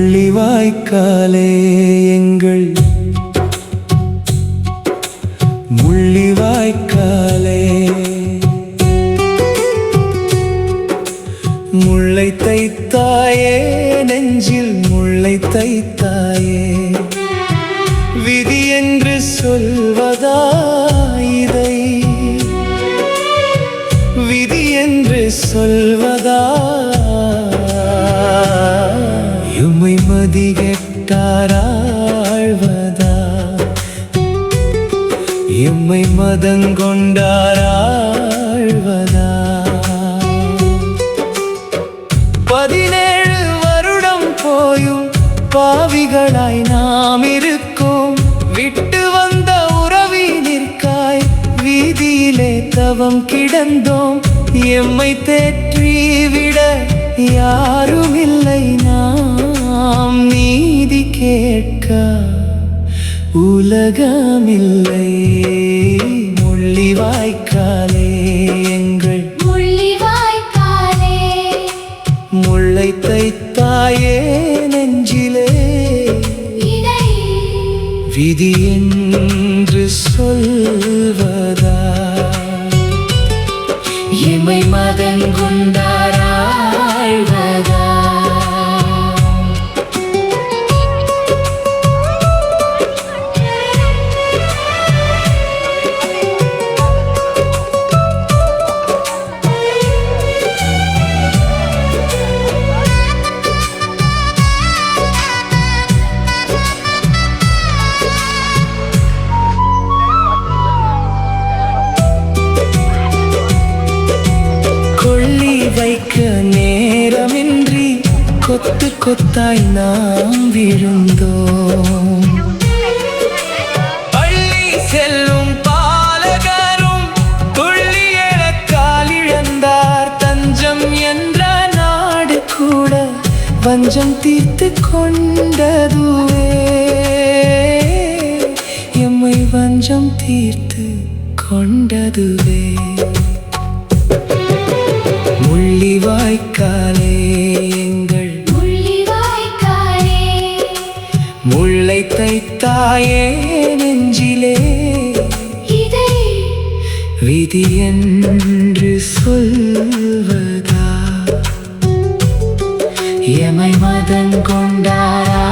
முள்ளிவாய்க்காலே எங்கள் முள்ளிவாய்க்காலே முல்லை தைத்தாயே நெஞ்சில் முல்லை தைத்தாயே விதி என்று சொல்வதா இதை விதி என்று சொல்வதா எம்மை மதிகெட்டாராழ்வதா எம்மை மதங்கொண்டாராழ்வதா 17 வருடம் போயும் பாவிகளாய் நாம் இருக்கோம் விட்டு வந்த உறவினிற்காய் வீதியிலே தவம் கிடந்தோம் எம்மை தேற்றிவிட யாருமில்லை நாம் நீதி கேட்க உலகமில்லை முள்ளிவாய்க்காலே எங்கள் முள்ளிவாய்க்காலே முல்லை தைத்தாயே நெஞ்சிலே விதி என்று சொல்வதா எம்மை மதங்கொண்டாராழ்வதா வைக்க நேரமின்றி கொத்து கொத்தாய் நாம் விழுந்தோம் பள்ளி செல்லும் பாலகரும் துள்ளி என காலிழந்தார் தஞ்சம் என்ற நாடு கூட வஞ்சம் தீர்த்து கொண்டதுவே எம்மை வஞ்சம் தீர்த்து கொண்டதுவே முள்ளிவாய்க்காலே எங்கள் முள்ளிவாய்க்காலே முல்லை தைத்தாயே நெஞ்சிலே இதை விதி என்று சொல்வதா எம்மை மதங்கொண்டாராழ்வதா